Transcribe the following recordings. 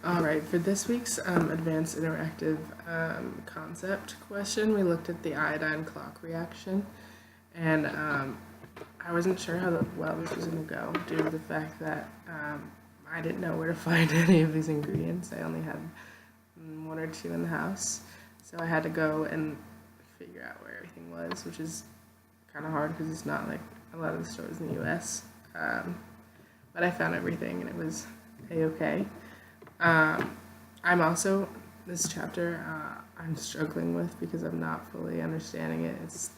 Alright, for this week's advanced interactive concept question, we looked at the iodine clock reaction, and I wasn't sure how well this was going to go due to the fact that I didn't know where to find any of these ingredients. I only had one or two in the house, so I had to go and figure out where everything was, which is kind of hard because it's not like a lot of the stores in the US. But I found everything and it was a-okay. I'm also, this chapter, I'm struggling with because I'm not fully understanding it. It's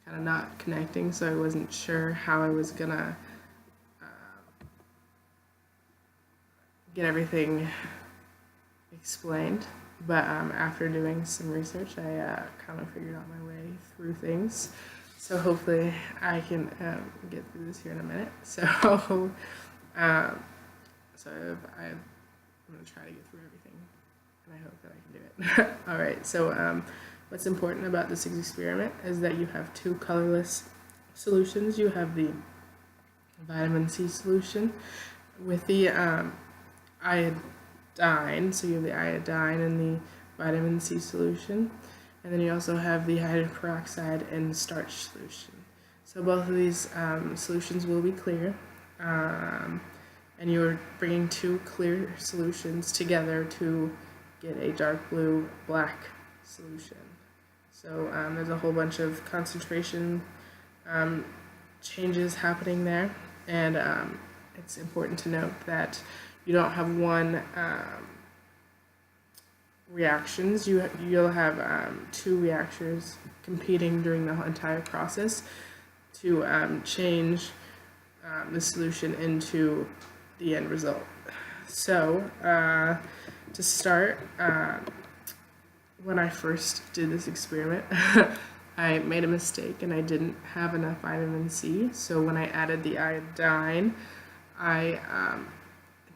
kind of not connecting, so I wasn't sure how I was gonna get everything explained. But after doing some research, I kind of figured out my way through things. So hopefully I can get through this here in a minute. So, I'm going to try to get through everything, and I hope that I can do it. Alright, so what's important about this experiment is that you have two colorless solutions. You have the vitamin C solution with the iodine, so you have the iodine and the vitamin C solution, and then you also have the hydrogen peroxide and starch solution. So both of these solutions will be clear. And you're bringing two clear solutions together to get a dark blue black solution. So there's a whole bunch of concentration changes happening there, and it's important to note that you don't have one reactions. You'll have two reactors competing during the entire process to change the solution into the end result. So to start, when I first did this experiment, I made a mistake and I didn't have enough vitamin C. So when I added the iodine, I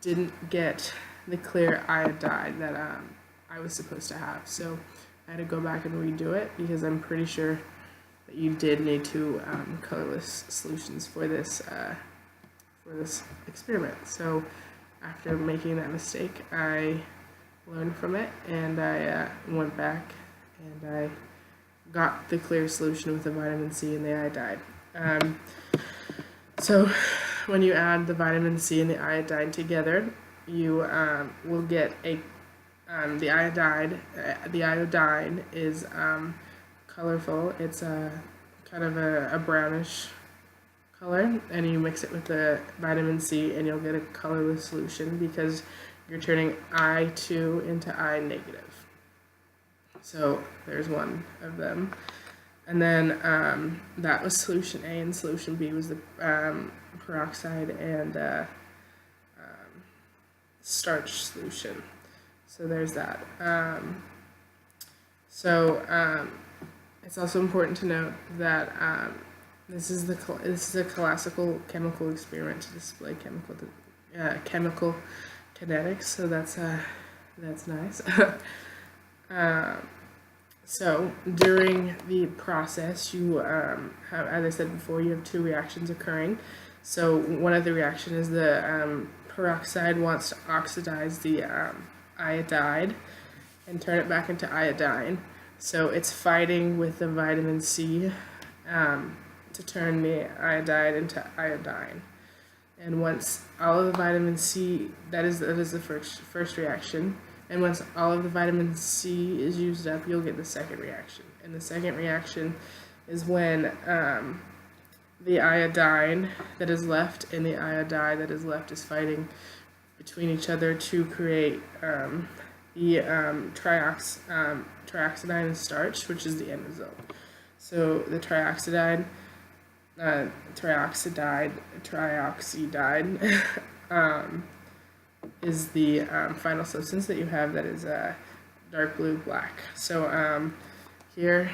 didn't get the clear iodide that I was supposed to have. So I had to go back and redo it because I'm pretty sure that you did need two colorless solutions for this experiment. So after making that mistake, I learned from it, and I went back and I got the clear solution with the vitamin C and the iodine. So when you add the vitamin C and the iodine together, you will get the iodine. The iodine is colorful. It's kind of a brownish color, and you mix it with the vitamin C and you'll get a colorless solution because you're turning I2 into I negative. So there's one of them. And then that was solution A, and solution B was the peroxide and starch solution. So there's that. It's also important to note that this is a classical chemical experiment to display chemical kinetics. So that's nice. So during the process, you have, as I said before, you have two reactions occurring. So one of the reactions is the peroxide wants to oxidize the iodide and turn it back into iodine. So it's fighting with the vitamin C to turn the iodide into iodine. And once all of the vitamin C, that is the first reaction. And once all of the vitamin C is used up, you'll get the second reaction. And the second reaction is when the iodine that is left and the iodide that is left is fighting between each other to create the trioxidine and starch, which is the end result. So the trioxidide is the final substance that you have that is dark blue black. So here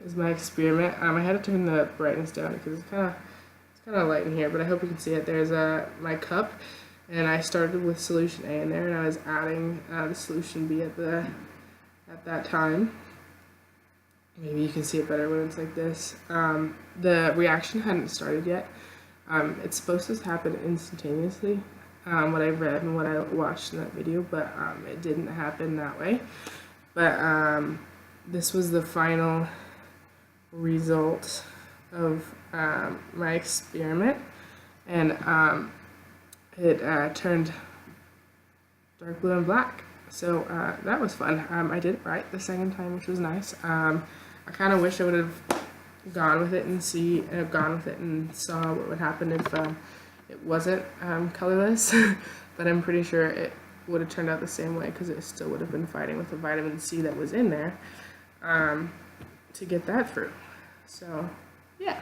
is my experiment. I had to turn the brightness down because it's kind of light in here, but I hope you can see it. There's my cup, and I started with solution A in there, and I was adding the solution B at that time. Maybe you can see it better when it's like this. The reaction hadn't started yet. It's supposed to happen instantaneously, what I read and what I watched in that video, but it didn't happen that way. But this was the final result of my experiment, and it turned dark blue and black. So that was fun. I did it right the second time, which was nice. I kind of wish I would have gone with it and saw what would happen if it wasn't colorless. But I'm pretty sure it would have turned out the same way, because it still would have been fighting with the vitamin C that was in there to get that through. So yeah.